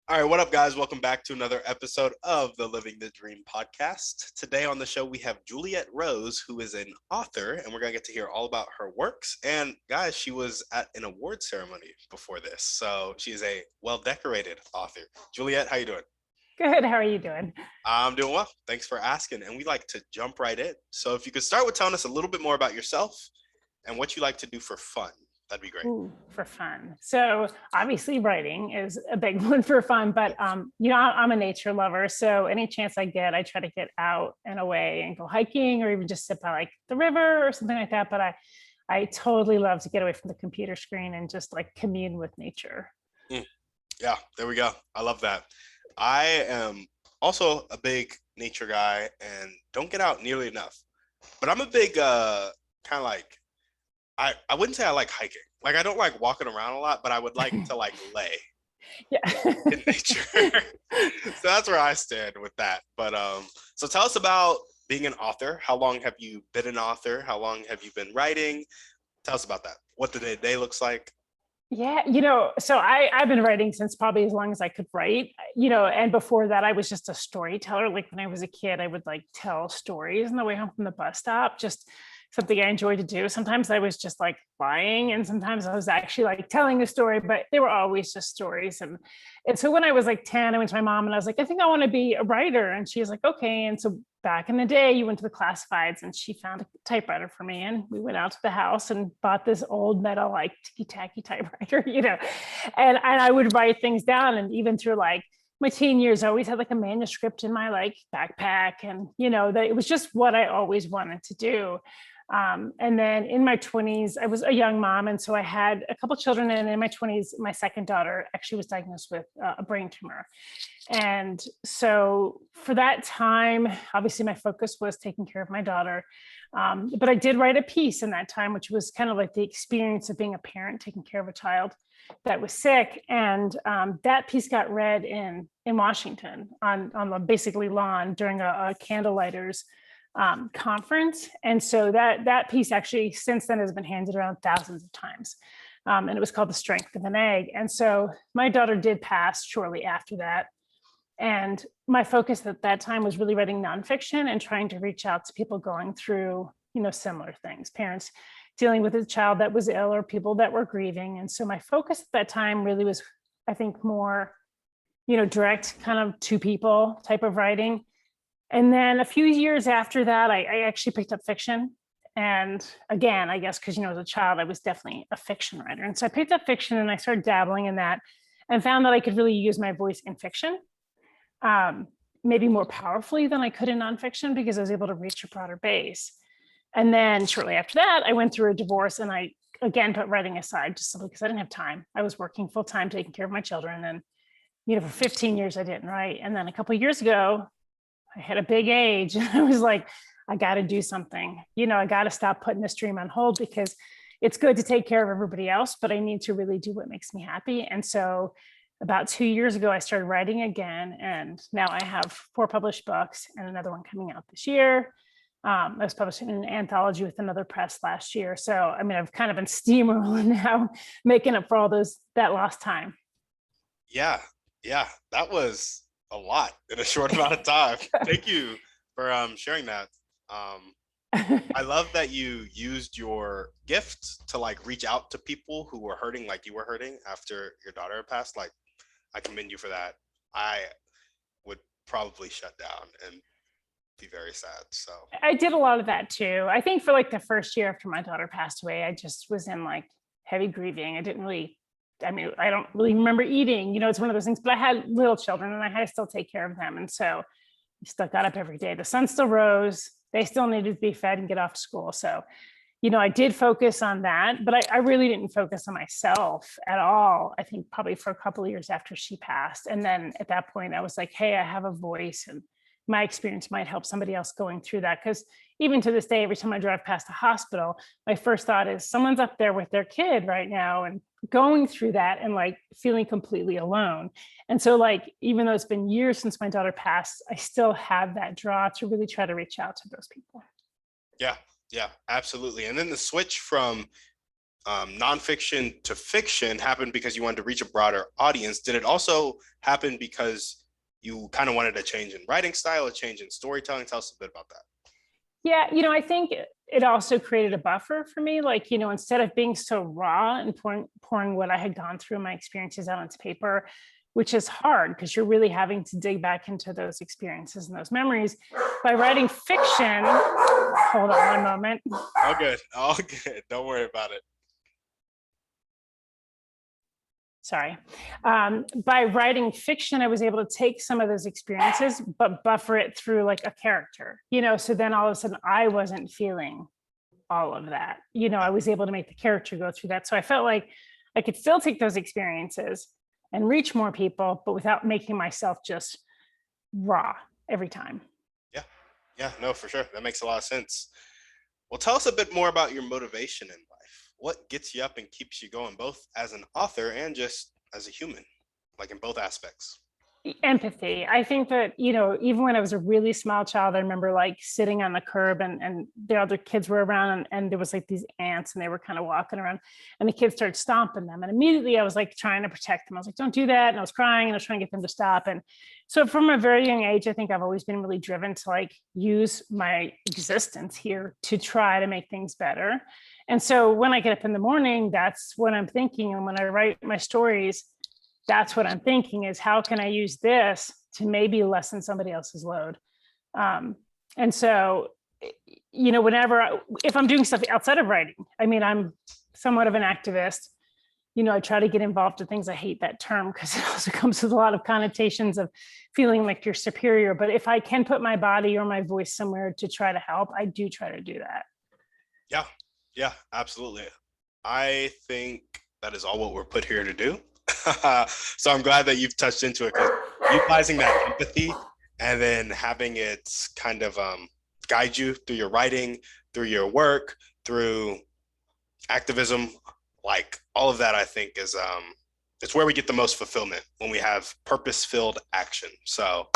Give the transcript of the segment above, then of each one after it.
All right, what up, guys? Welcome back to another episode of the Living the Dream podcast. Today on the show, we have Juliet Rose, who is an author, and we're going to get to hear all about her works. And guys, she was at an award ceremony before this, so she is a well-decorated author. Juliet, how you doing? Good. How are you doing? I'm doing well. Thanks for asking. And we like to jump right in. So if you could start with telling us a little bit more about yourself and what you like to do for fun, that'd be great. Ooh, for fun. So obviously writing is a big one for fun, but I'm a nature lover. So any chance I get, I try to get out and away and go hiking or even just sit by like the river or something like that. But I totally love to get away from the computer screen and just like commune with nature. Mm, yeah, there we go. I love that. I am also a big nature guy and don't get out nearly enough. But I'm a big kind of like I wouldn't say I like hiking. Like I don't like walking around a lot, but I would like to like lay Yeah. in nature. So that's where I stand with that. But so tell us about being an author. How long have you been an author? How long have you been writing? Tell us about that. What the day looks like. Yeah, so I've been writing since probably as long as I could write, and before that I was just a storyteller. Like when I was a kid, I would like tell stories on the way home from the bus stop, just something I enjoyed to do. Sometimes I was just like lying and sometimes I was actually like telling a story, but they were always just stories. And so when I was like 10, I went to my mom and I was like, I think I want to be a writer. And she was like, okay. And so back in the day, you went to the classifieds and she found a typewriter for me. And we went out to the house and bought this old metal, like ticky-tacky typewriter, and I would write things down. And even through like my teen years, I always had like a manuscript in my like backpack. And, that it was just what I always wanted to do. And then in my 20s, I was a young mom. And so I had a couple children. And in my 20s, my second daughter actually was diagnosed with a brain tumor. And so for that time, obviously my focus was taking care of my daughter. But I did write a piece in that time, which was kind of like the experience of being a parent, taking care of a child that was sick. And that piece got read in Washington on the basically lawn during a candlelighters conference. And so that piece actually since then has been handed around thousands of times. And it was called The Strength of an Egg. And so my daughter did pass shortly after that. And my focus at that time was really writing nonfiction and trying to reach out to people going through, similar things, parents dealing with a child that was ill or people that were grieving. And so my focus at that time really was, I think, more, direct kind of to people type of writing. And then a few years after that, I actually picked up fiction. And again, I guess because, as a child, I was definitely a fiction writer. And so I picked up fiction and I started dabbling in that and found that I could really use my voice in fiction, maybe more powerfully than I could in nonfiction because I was able to reach a broader base. And then shortly after that, I went through a divorce and I, again, put writing aside just simply because I didn't have time. I was working full time, taking care of my children. And, for 15 years, I didn't write. And then a couple of years ago, I had a big age and I was like, I got to do something, I got to stop putting this dream on hold because it's good to take care of everybody else, but I need to really do what makes me happy. And so about 2 years ago, I started writing again. And now I have 4 published books and another one coming out this year. I was published in an anthology with another press last year. So, I've kind of been steamrolling now, making up for all that lost time. Yeah, yeah, that was a lot in a short amount of time. Thank you for sharing that. I love that you used your gift to like reach out to people who were hurting like you were hurting after your daughter passed. Like, I commend you for that. I would probably shut down and be very sad. So I did a lot of that too. I think for like the first year after my daughter passed away, I just was in like heavy grieving. I don't really remember eating, it's one of those things, but I had little children and I had to still take care of them. And so I still got up every day. The sun still rose. They still needed to be fed and get off to school. So, I did focus on that, but I really didn't focus on myself at all. I think probably for a couple of years after she passed. And then at that point I was like, hey, I have a voice and my experience might help somebody else going through that. Because even to this day, every time I drive past a hospital, my first thought is someone's up there with their kid right now and going through that and like feeling completely alone. And so like, even though it's been years since my daughter passed, I still have that draw to really try to reach out to those people. yeah, yeah, absolutely. And then the switch from nonfiction to fiction happened because you wanted to reach a broader audience. Did it also happen because you kind of wanted a change in writing style, a change in storytelling? Tell us a bit about that. Yeah, I think it also created a buffer for me. Like, instead of being so raw and pouring what I had gone through, my experiences out onto paper, which is hard because you're really having to dig back into those experiences and those memories. By writing fiction, hold on one moment. All good. All good. Don't worry about it. Sorry. By writing fiction, I was able to take some of those experiences, but buffer it through like a character, so then all of a sudden I wasn't feeling all of that. I was able to make the character go through that. So I felt like I could still take those experiences and reach more people, but without making myself just raw every time. Yeah. Yeah, no, for sure. That makes a lot of sense. Well, tell us a bit more about your motivation in life. What gets you up and keeps you going, both as an author and just as a human, like in both aspects? Empathy. I think that, even when I was a really small child, I remember like sitting on the curb and the other kids were around and there was like these ants and they were kind of walking around and the kids started stomping them. And immediately I was like trying to protect them. I was like, don't do that. And I was crying and I was trying to get them to stop. And so from a very young age, I think I've always been really driven to like use my existence here to try to make things better. And so when I get up in the morning, that's what I'm thinking. And when I write my stories, that's what I'm thinking is how can I use this to maybe lessen somebody else's load? And so, if I'm doing stuff outside of writing, I mean, I'm somewhat of an activist. I try to get involved in things. I hate that term because it also comes with a lot of connotations of feeling like you're superior. But if I can put my body or my voice somewhere to try to help, I do try to do that. Yeah. Yeah, absolutely. I think that is all what we're put here to do. So I'm glad that you've touched into it because utilizing that empathy and then having it kind of guide you through your writing, through your work, through activism, like all of that, I think is it's where we get the most fulfillment when we have purpose-filled action. So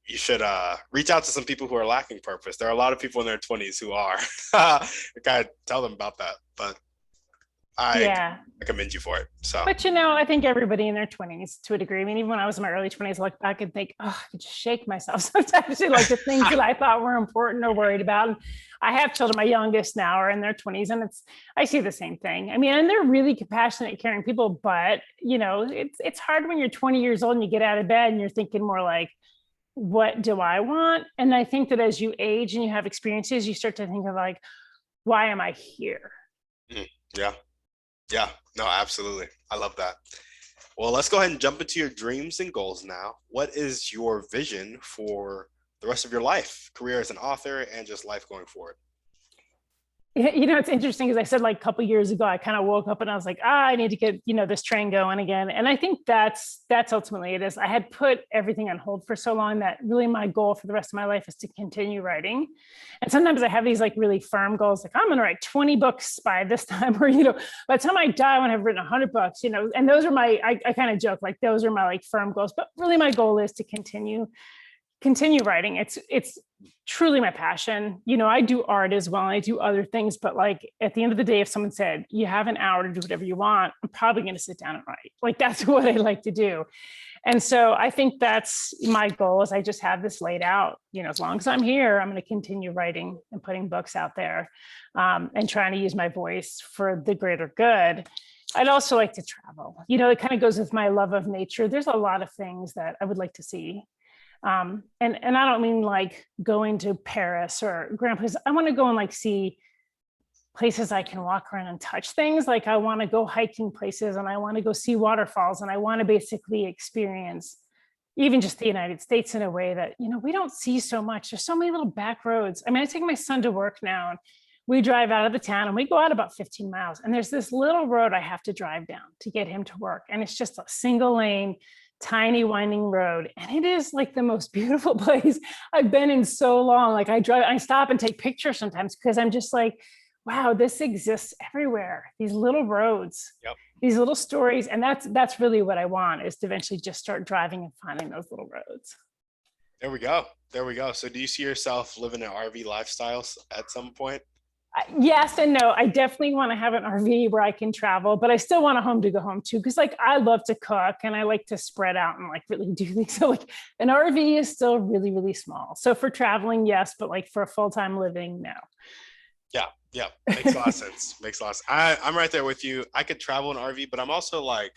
you should reach out to some people who are lacking purpose. There are a lot of people in their 20s who are. I gotta tell them about that, but I commend you for it. So, but I think everybody in their 20s to a degree. I mean, even when I was in my early 20s, I look back and think, oh, I could just shake myself sometimes. Like the things that I thought were important or worried about. And I have children, my youngest now are in their 20s, and I see the same thing. I mean, and they're really compassionate, caring people, but it's hard when you're 20 years old and you get out of bed and you're thinking more like, what do I want? And I think that as you age and you have experiences, you start to think of like, why am I here? Yeah. Yeah, no, absolutely. I love that. Well, let's go ahead and jump into your dreams and goals now. What is your vision for the rest of your life, career as an author, and just life going forward? It's interesting because I said like a couple of years ago, I kind of woke up and I was like, I need to get, this train going again. And I think that's ultimately it is. I had put everything on hold for so long that really my goal for the rest of my life is to continue writing. And sometimes I have these like really firm goals, like I'm going to write 20 books by this time, or, by the time I die, I want to have written 100 books, and those are I kind of joke, like those are my like firm goals, but really my goal is to continue writing. It's truly my passion. I do art as well. And I do other things, but like at the end of the day, if someone said you have an hour to do whatever you want, I'm probably going to sit down and write. Like that's what I like to do. And so I think that's my goal is I just have this laid out, as long as I'm here, I'm going to continue writing and putting books out there and trying to use my voice for the greater good. I'd also like to travel. It kind of goes with my love of nature. There's a lot of things that I would like to see. And I don't mean like going to Paris or grand places. I want to go and like see places I can walk around and touch things. Like I want to go hiking places and I want to go see waterfalls and I want to basically experience even just the United States in a way that, we don't see so much. There's so many little back roads. I mean, I take my son to work now and we drive out of the town and we go out about 15 miles and there's this little road I have to drive down to get him to work. And it's just a single lane, tiny winding road. And it is like the most beautiful place I've been in so long. Like I stop and take pictures sometimes because I'm just like, wow, this exists everywhere. These little roads, these little stories. And that's really what I want is to eventually just start driving and finding those little roads. There we go. So do you see yourself living an RV lifestyle at some point? Yes and no. I definitely want to have an RV where I can travel, but I still want a home to go home to because like I love to cook and I like to spread out and like really do things. So like an RV is still really, really small. So for traveling, yes, but like for a full-time living, no. Yeah, yeah, makes a lot of sense. Makes a lot of sense. I'm right there with you. I could travel in RV, but I'm also like,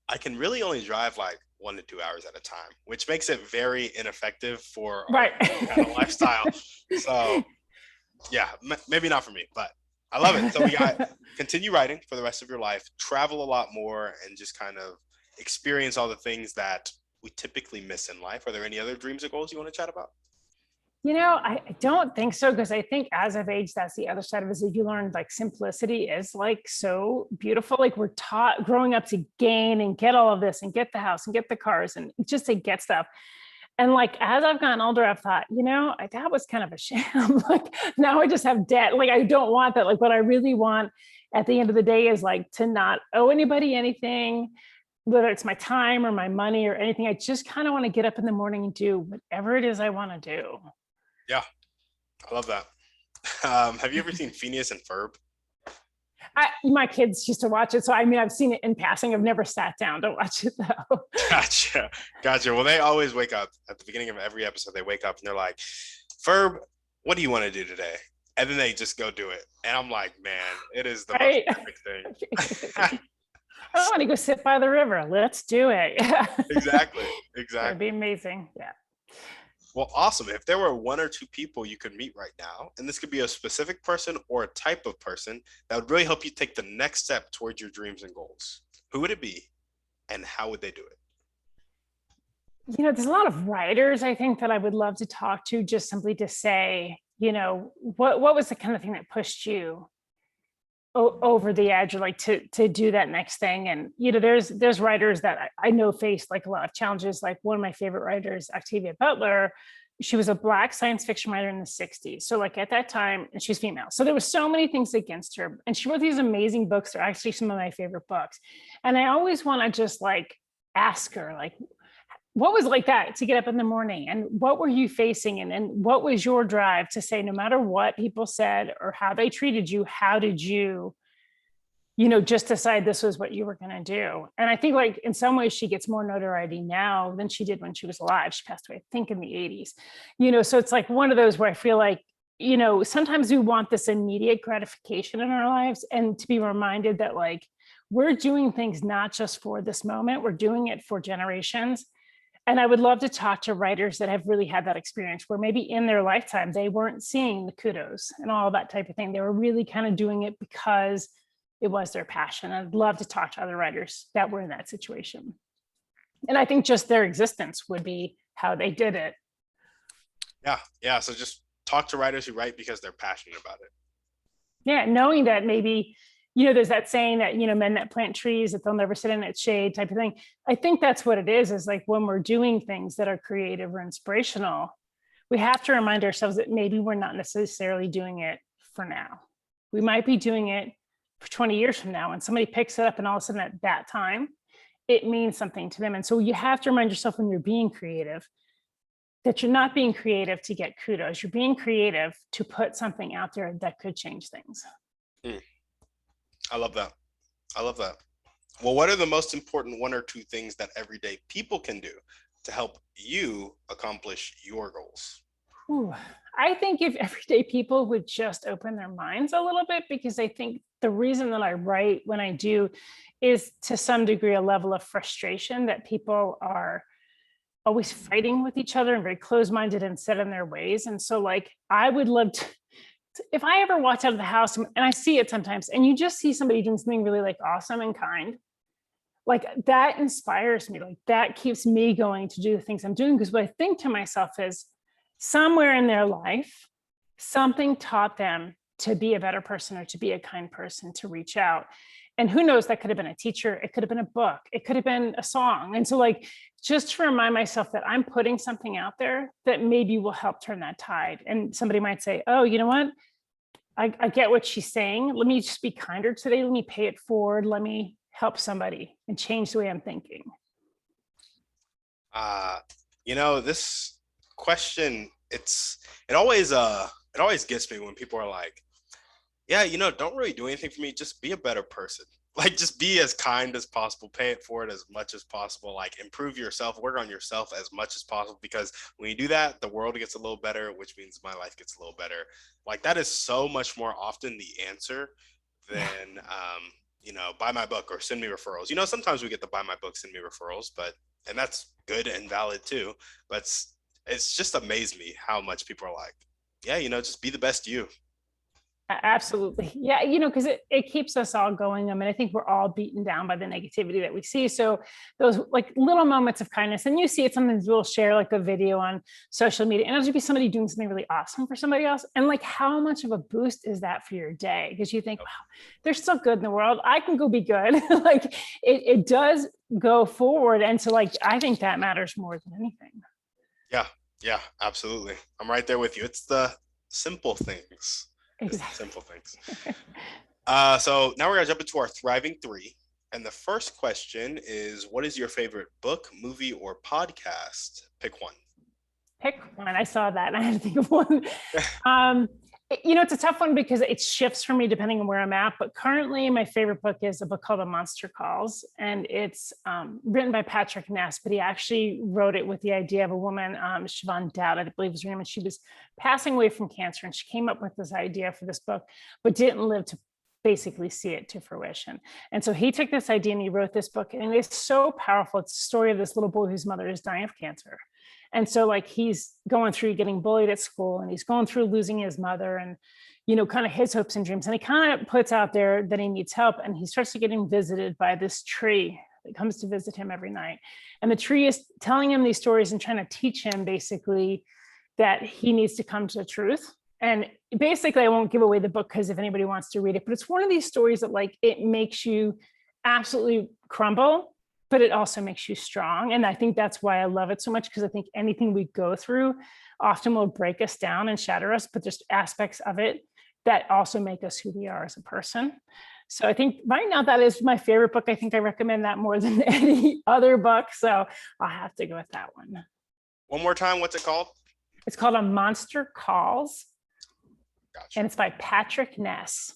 I can really only drive like 1 to 2 hours at a time, which makes it very ineffective for our Right. kind of lifestyle. So yeah, maybe not for me, but I love it. So we got continue writing for the rest of your life, travel a lot more, and just kind of experience all the things that we typically miss in life. Are there any other dreams or goals you want to chat about? I don't think so because I think as I've aged, that's the other side of it is that you learn like simplicity is like so beautiful. Like we're taught growing up to gain and get all of this and get the house and get the cars and just to get stuff. And like as I've gotten older, I've thought, that was kind of a sham. Like now I just have debt. Like I don't want that. Like what I really want at the end of the day is like to not owe anybody anything, whether it's my time or my money or anything. I just kind of want to get up in the morning and do whatever it is I want to do. Yeah, I love that. Have you ever seen Phineas and Ferb? My kids used to watch it. So, I mean, I've seen it in passing. I've never sat down to watch it though. Gotcha. Gotcha. Well, they always wake up at the beginning of every episode. They wake up and they're like, Ferb, what do you want to do today? And then they just go do it. And I'm like, man, it is the Right? most perfect thing. I want to go sit by the river. Let's do it. Exactly. That'd be Exactly. amazing. Yeah. Well, awesome. If there were 1 or 2 people you could meet right now, and this could be a specific person or a type of person that would really help you take the next step towards your dreams and goals, who would it be and how would they do it? There's a lot of writers I think that I would love to talk to just simply to say, what was the kind of thing that pushed you over the edge or like to do that next thing. And there's writers that I know face like a lot of challenges. Like one of my favorite writers, Octavia Butler, she was a Black science fiction writer in the 60s. So like at that time, and she's female, so there was so many things against her, and she wrote these amazing books. They're actually some of my favorite books. And I always want to just like ask her like, what was like that to get up in the morning, and what were you facing, and what was your drive to say no matter what people said or how they treated you, how did you just decide this was what you were going to do? And I think like in some ways she gets more notoriety now than she did when she was alive. She passed away I think in the 80s. So it's like one of those where I feel like sometimes we want this immediate gratification in our lives, and to be reminded that like we're doing things not just for this moment, we're doing it for generations. And I would love to talk to writers that have really had that experience where maybe in their lifetime, they weren't seeing the kudos and all that type of thing. They were really kind of doing it because it was their passion. I'd love to talk to other writers that were in that situation. And I think just their existence would be how they did it. Yeah. Yeah. So just talk to writers who write because they're passionate about it. Yeah, knowing that maybe there's that saying that men that plant trees that they'll never sit in its shade type of thing. I think that's what it is like when we're doing things that are creative or inspirational, we have to remind ourselves that maybe we're not necessarily doing it for now. We might be doing it for 20 years from now, and somebody picks it up, and all of a sudden at that time it means something to them. And so you have to remind yourself when you're being creative that you're not being creative to get kudos. You're being creative to put something out there that could change things. Mm, I love that. I love that. Well, what are the most important 1 or 2 things that everyday people can do to help you accomplish your goals? Ooh, I think if everyday people would just open their minds a little bit, because I think the reason that I write when I do is to some degree a level of frustration that people are always fighting with each other and very closed-minded and set in their ways. And so like I would love to, if I ever walked out of the house, and I see it sometimes, and you just see somebody doing something really like awesome and kind, like that inspires me. Like that keeps me going to do the things I'm doing. Because what I think to myself is somewhere in their life, something taught them to be a better person or to be a kind person, to reach out. And who knows, that could have been a teacher, it could have been a book, it could have been a song. And so like, just to remind myself that I'm putting something out there that maybe will help turn that tide. And somebody might say, oh, you know what? I get what she's saying. Let me just be kinder today. Let me pay it forward. Let me help somebody and change the way I'm thinking. This question, it always gets me when people are like, Yeah, don't really do anything for me. Just be a better person. Like, just be as kind as possible, pay it forward as much as possible, like improve yourself, work on yourself as much as possible, because when you do that, the world gets a little better, which means my life gets a little better. Like, that is so much more often the answer Yeah. than buy my book or send me referrals. Sometimes we get the buy my book, send me referrals, and that's good and valid too. But it's just amazed me how much people are like, yeah, just be the best you. Absolutely. Yeah, because it keeps us all going. I mean, I think we're all beaten down by the negativity that we see. So those like little moments of kindness, and you see it sometimes we'll share like a video on social media, and it'll just be somebody doing something really awesome for somebody else. And like how much of a boost is that for your day? Because you think, wow, there's still good in the world. I can go be good. Like it does go forward. And so like I think that matters more than anything. Yeah, yeah, absolutely. I'm right there with you. It's the simple things. It's the Exactly. simple things. So now we're gonna jump into our thriving three. And the first question is, what is your favorite book, movie, or podcast? Pick one. Pick one. I saw that and I had to think of one. Um, it's a tough one because it shifts for me depending on where I'm at. But currently, my favorite book is a book called A Monster Calls, and it's written by Patrick Ness. But he actually wrote it with the idea of a woman, Siobhan Dowd, I believe was her name, and she was passing away from cancer, and she came up with this idea for this book, but didn't live to basically see it to fruition. And so he took this idea and he wrote this book, and it's so powerful. It's the story of this little boy whose mother is dying of cancer. And so like he's going through getting bullied at school, and he's going through losing his mother, and kind of his hopes and dreams. And he kind of puts out there that he needs help, and he starts to getting visited by this tree that comes to visit him every night. And the tree is telling him these stories and trying to teach him basically that he needs to come to the truth. And basically, I won't give away the book because if anybody wants to read it, but it's one of these stories that like it makes you absolutely crumble, but it also makes you strong. And I think that's why I love it so much, because I think anything we go through often will break us down and shatter us, but there's aspects of it that also make us who we are as a person. So I think right now that is my favorite book. I think I recommend that more than any other book. So I'll have to go with that one. One more time, what's it called? It's called A Monster Calls, Gotcha. and it's by Patrick Ness.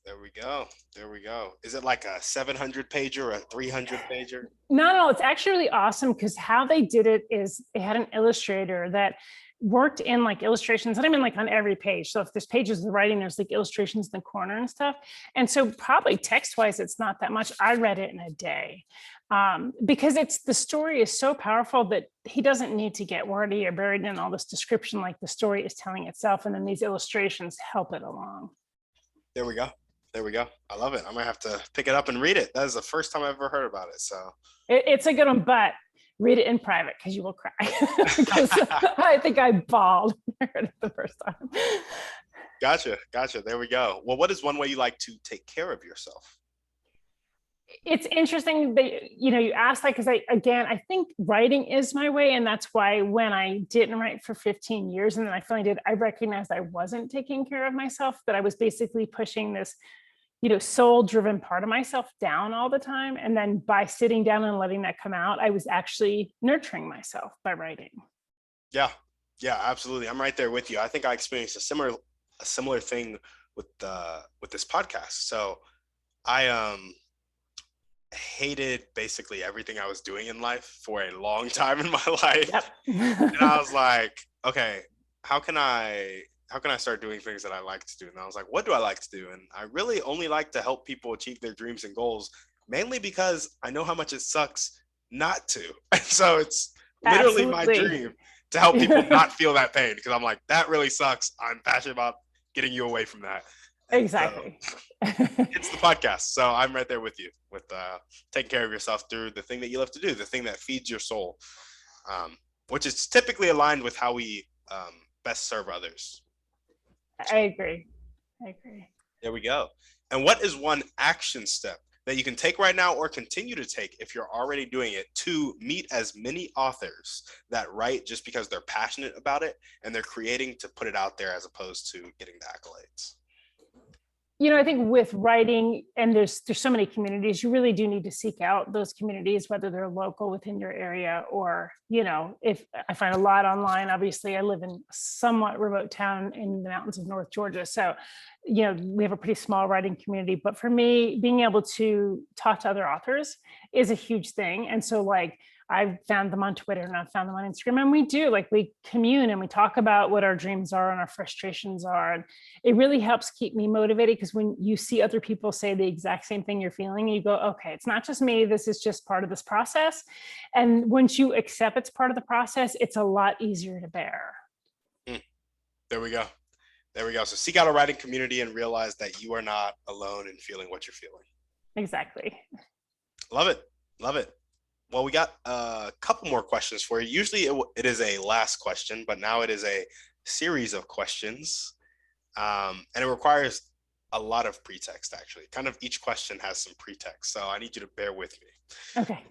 There we go. There we go. Is it like a 700 pager or a 300 pager? No, it's actually really awesome because how they did it is they had an illustrator that worked in like illustrations, and I mean like on every page. So if there's pages of writing, there's like illustrations in the corner and stuff. And so probably text wise, it's not that much. I read it in a day because the story is so powerful that he doesn't need to get wordy or buried in all this description. Like the story is telling itself, and then these illustrations help it along. There we go. There we go. I love it. I might have to pick it up and read it. That is the first time I've ever heard about it. So it's a good one, but read it in private because you will cry. Because I think I bawled the first time. Gotcha. There we go. Well, what is one way you like to take care of yourself? It's interesting that you asked that because I think writing is my way, and that's why when I didn't write for 15 years and then I finally did, I recognized I wasn't taking care of myself, that I was basically pushing this soul driven part of myself down all the time. And then by sitting down and letting that come out, I was actually nurturing myself by writing. Yeah, absolutely. I'm right there with you. I think I experienced a similar thing with this podcast. So I hated basically everything I was doing in life for a long time in my life. Yep. And I was like, okay, how can I start doing things that I like to do? And I was like, what do I like to do? And I really only like to help people achieve their dreams and goals, mainly because I know how much it sucks not to. And so it's literally my dream to help people not feel that pain, because I'm like, that really sucks. I'm passionate about getting you away from that. And exactly. so it's the podcast. So I'm right there with you with taking care of yourself through the thing that you love to do, the thing that feeds your soul, which is typically aligned with how we best serve others. I agree. There we go. And what is one action step that you can take right now or continue to take if you're already doing it to meet as many authors that write just because they're passionate about it and they're creating to put it out there as opposed to getting the accolades? I think with writing, and there's so many communities, you really do need to seek out those communities, whether they're local within your area, or, if I find a lot online. Obviously, I live in a somewhat remote town in the mountains of North Georgia. So, we have a pretty small writing community. But for me, being able to talk to other authors is a huge thing. And so I've found them on Twitter and I've found them on Instagram, and we commune and we talk about what our dreams are and our frustrations are. And it really helps keep me motivated, because when you see other people say the exact same thing you're feeling, you go, okay, it's not just me. This is just part of this process. And once you accept it's part of the process, it's a lot easier to bear. There we go. There we go. So seek out a writing community and realize that you are not alone in feeling what you're feeling. Exactly. Love it. Love it. Well, we got a couple more questions for you. Usually it is a last question, but now it is a series of questions. And it requires a lot of pretext, actually. Kind of each question has some pretext. So I need you to bear with me. Okay.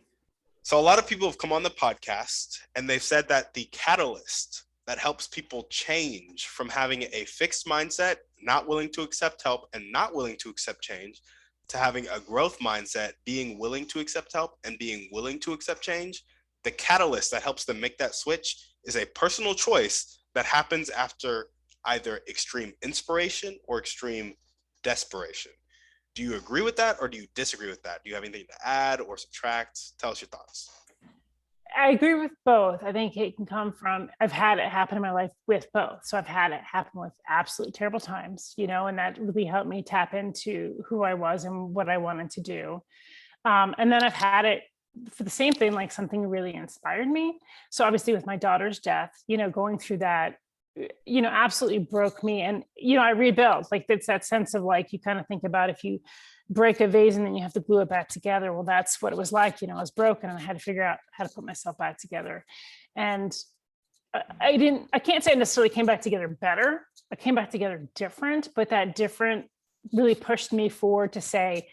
So a lot of people have come on the podcast and they've said that the catalyst that helps people change from having a fixed mindset, not willing to accept help and not willing to accept change, to having a growth mindset, being willing to accept help and being willing to accept change, the catalyst that helps them make that switch is a personal choice that happens after either extreme inspiration or extreme desperation. Do you agree with that, or do you disagree with that? Do you have anything to add or subtract? Tell us your thoughts. I agree with both. I think it can come from, I've had it happen in my life with both. So I've had it happen with absolutely terrible times, and that really helped me tap into who I was and what I wanted to do. And then I've had it for the same thing, like something really inspired me. So obviously with my daughter's death, going through that, absolutely broke me. And, I rebuilt. Like, it's that sense of, like, you kind of think about if you break a vase and then you have to glue it back together. Well, that's what it was like. I was broken and I had to figure out how to put myself back together. And I can't say I necessarily came back together better. I came back together different, but that different really pushed me forward to say,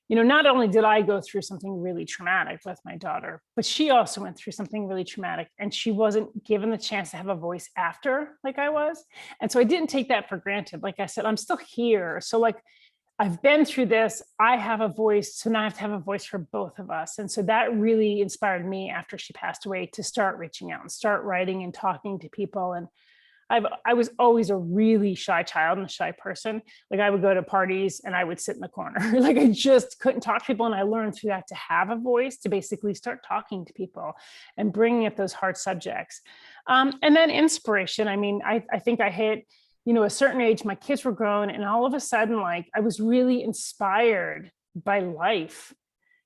not only did I go through something really traumatic with my daughter, but she also went through something really traumatic, and she wasn't given the chance to have a voice after, like I was. And so I didn't take that for granted. Like I said, I'm still here. So, I've been through this. I have a voice. So now I have to have a voice for both of us. And so that really inspired me after she passed away to start reaching out and start writing and talking to people. And I was always a really shy child and a shy person. Like, I would go to parties and I would sit in the corner. Like, I just couldn't talk to people. And I learned through that to have a voice, to basically start talking to people and bringing up those hard subjects. And then inspiration. I mean, I think I hit, a certain age, my kids were grown, and all of a sudden, like, I was really inspired by life,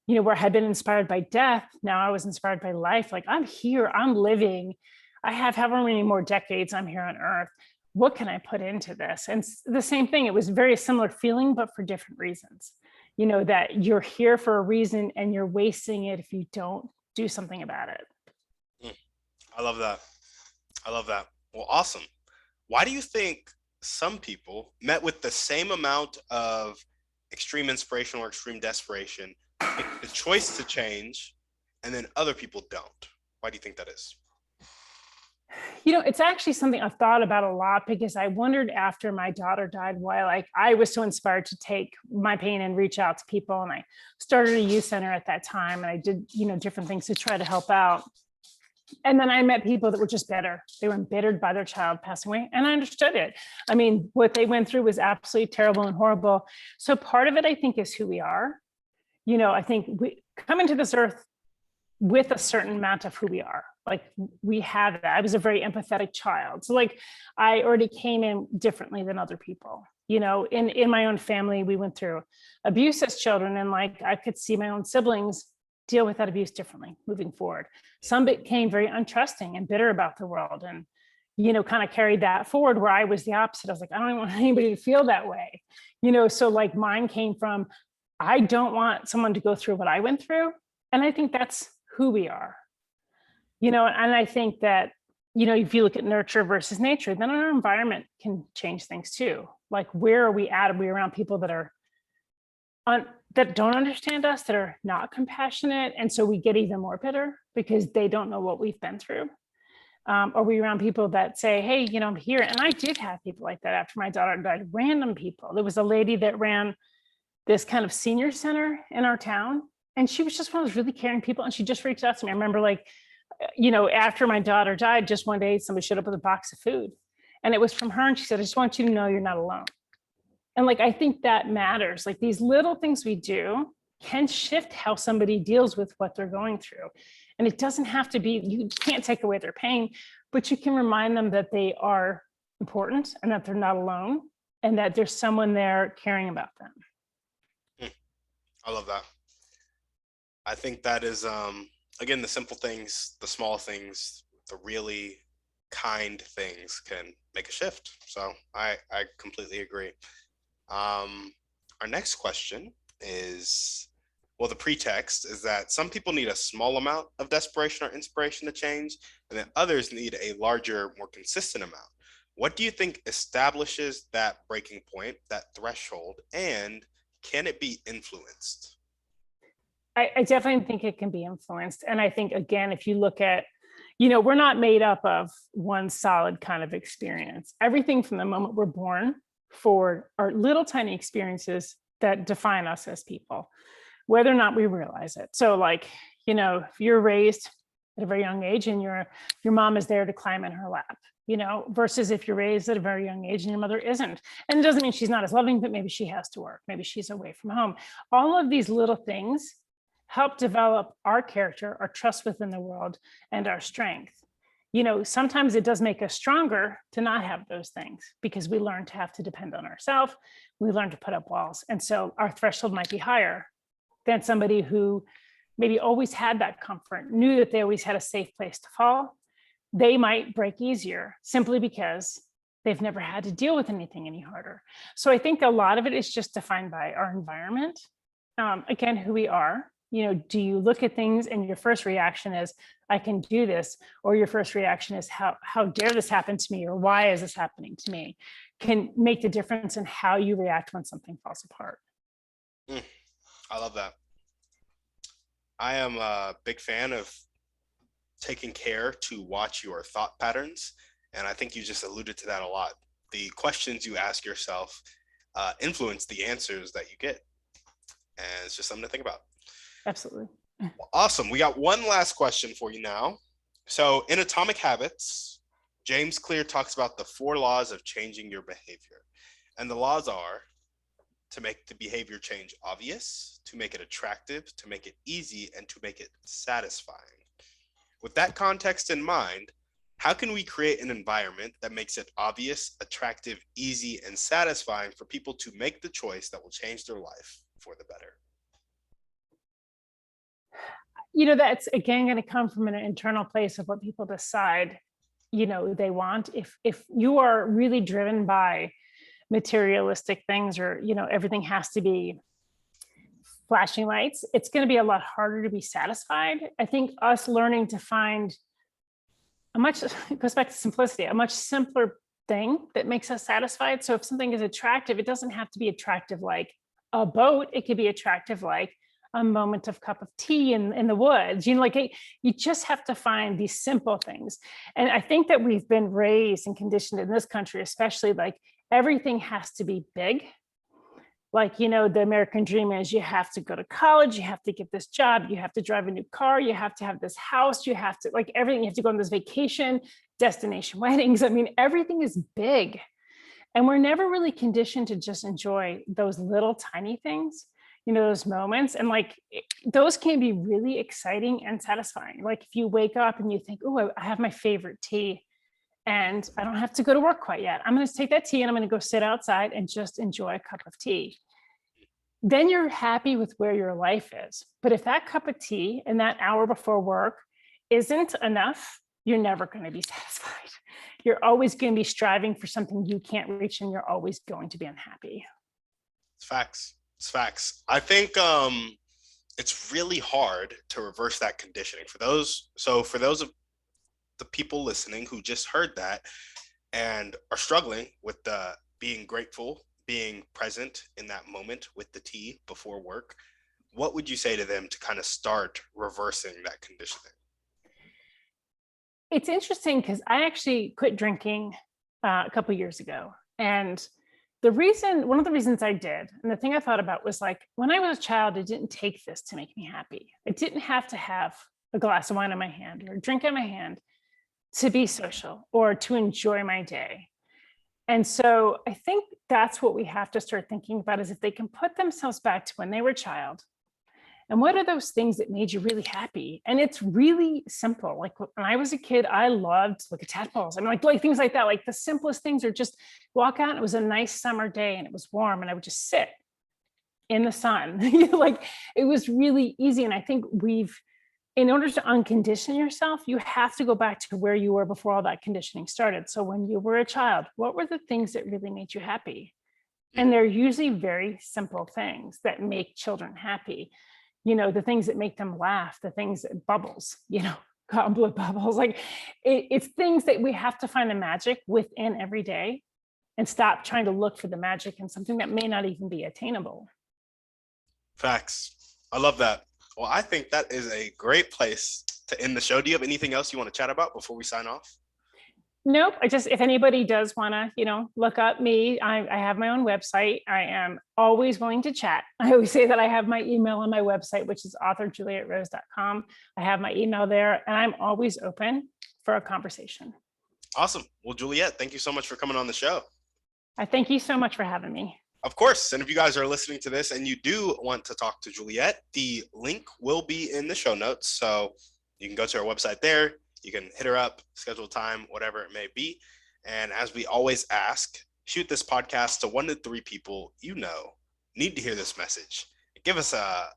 where I had been inspired by death. Now I was inspired by life. Like, I'm here, I'm living. I have however many more decades I'm here on earth. What can I put into this? And the same thing, it was very similar feeling, but for different reasons. That you're here for a reason and you're wasting it if you don't do something about it. I love that. I love that. Well, awesome. Why do you think some people met with the same amount of extreme inspiration or extreme desperation make the choice to change, and then other people don't? Why do you think that is? It's actually something I've thought about a lot, because I wondered after my daughter died why, I was so inspired to take my pain and reach out to people. And I started a youth center at that time, and I did, different things to try to help out. And then I met people that were just bitter. They were embittered by their child passing away. And I understood it. I mean, what they went through was absolutely terrible and horrible. So part of it, I think, is who we are. I think we come into this earth with a certain amount of who we are. Like, we have that. I was a very empathetic child. So, I already came in differently than other people. In my own family, we went through abuse as children, and I could see my own siblings deal with that abuse differently moving forward. Some became very untrusting and bitter about the world, and kind of carried that forward, where I was the opposite. I was like, I don't want anybody to feel that way. So mine came from, I don't want someone to go through what I went through. And I think that's who we are. And I think that, if you look at nurture versus nature, then our environment can change things too. Like, where are we at? Are we around people that are that don't understand us, that are not compassionate? And so we get even more bitter because they don't know what we've been through. Are we around people that say, hey, I'm here? And I did have people like that after my daughter died, random people. There was a lady that ran this kind of senior center in our town. And she was just one of those really caring people. And she just reached out to me. I remember after my daughter died, just one day, somebody showed up with a box of food. And it was from her. And she said, I just want you to know you're not alone. And I think that matters. These little things we do can shift how somebody deals with what they're going through. And it doesn't have to be, you can't take away their pain, but you can remind them that they are important and that they're not alone and that there's someone there caring about them. I love that. I think that is, again, the simple things, the small things, the really kind things can make a shift. So I completely agree. Our next question is, well, the pretext is that some people need a small amount of desperation or inspiration to change, and then others need a larger, more consistent amount. What do you think establishes that breaking point, that threshold, and can it be influenced? I definitely think it can be influenced. And I think, again, if you look at, we're not made up of one solid kind of experience. Everything from the moment we're born forward are little tiny experiences that define us as people, whether or not we realize it. So if you're raised at a very young age and your mom is there to climb in her lap, versus if you're raised at a very young age and your mother isn't. And it doesn't mean she's not as loving, but maybe she has to work. Maybe she's away from home. All of these little things help develop our character, our trust within the world, and our strength. Sometimes it does make us stronger to not have those things because we learn to have to depend on ourselves. We learn to put up walls. And so our threshold might be higher than somebody who maybe always had that comfort, knew that they always had a safe place to fall. They might break easier simply because they've never had to deal with anything any harder. So I think a lot of it is just defined by our environment. Again, who we are. Do you look at things and your first reaction is, I can do this, or your first reaction is, how dare this happen to me, or why is this happening to me, can make the difference in how you react when something falls apart. I love that. I am a big fan of taking care to watch your thought patterns. And I think you just alluded to that a lot. The questions you ask yourself influence the answers that you get. And it's just something to think about. Absolutely. Awesome. We got one last question for you now. So in Atomic Habits, James Clear talks about the 4 laws of changing your behavior. And the laws are to make the behavior change obvious, to make it attractive, to make it easy, and to make it satisfying. With that context in mind, how can we create an environment that makes it obvious, attractive, easy, and satisfying for people to make the choice that will change their life for the better? That's again going to come from an internal place of what people decide, they want. If you are really driven by materialistic things, or, everything has to be flashing lights, it's going to be a lot harder to be satisfied. I think us learning to find it goes back to simplicity, a much simpler thing that makes us satisfied. So if something is attractive, it doesn't have to be attractive like a boat. It could be attractive like a moment of cup of tea in the woods. You just have to find these simple things. And I think that we've been raised and conditioned in this country, especially, everything has to be big. The American dream is you have to go to college, you have to get this job, you have to drive a new car, you have to have this house, you have to everything, you have to go on this vacation, destination weddings. I mean, everything is big. And we're never really conditioned to just enjoy those little tiny things, those moments. And those can be really exciting and satisfying. If you wake up and you think, oh, I have my favorite tea and I don't have to go to work quite yet. I'm going to take that tea and I'm going to go sit outside and just enjoy a cup of tea. Then you're happy with where your life is. But if that cup of tea and that hour before work isn't enough, you're never going to be satisfied. You're always going to be striving for something you can't reach, and you're always going to be unhappy. It's facts. It's facts. I think it's really hard to reverse that conditioning for those of the people listening who just heard that and are struggling with being grateful, being present in that moment with the tea before work. What would you say to them to kind of start reversing that conditioning? It's interesting because I actually quit drinking a couple years ago. And one of the reasons I did, and the thing I thought about was like, when I was a child, it didn't take this to make me happy. I didn't have to have a glass of wine in my hand or a drink in my hand to be social or to enjoy my day. And so I think that's what we have to start thinking about is if they can put themselves back to when they were a child. And what are those things that made you really happy? And it's really simple. Like when I was a kid, I loved to look at tadpoles. I mean, like things like that. Like the simplest things are just walk out. And it was a nice summer day and it was warm, and I would just sit in the sun. Like it was really easy. And I think in order to uncondition yourself, you have to go back to where you were before all that conditioning started. So when you were a child, what were the things that really made you happy? And they're usually very simple things that make children happy. The things that make them laugh, the things that bubbles, goblet bubbles. Like it's things that we have to find the magic within every day and stop trying to look for the magic in something that may not even be attainable. Facts. I love that. Well, I think that is a great place to end the show. Do you have anything else you want to chat about before we sign off? Nope. If anybody does want to, look up me, I have my own website. I am always willing to chat. I always say that I have my email on my website, which is authorjulietrose.com. I have my email there, and I'm always open for a conversation. Awesome. Well, Juliet, thank you so much for coming on the show. I thank you so much for having me. Of course. And if you guys are listening to this and you do want to talk to Juliet, the link will be in the show notes. So you can go to our website there. You can hit her up, schedule time, whatever it may be. And as we always ask, shoot this podcast to 1 to 3 people need to hear this message. Give us a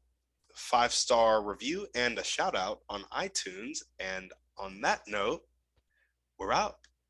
5-star review and a shout out on iTunes. And on that note, we're out.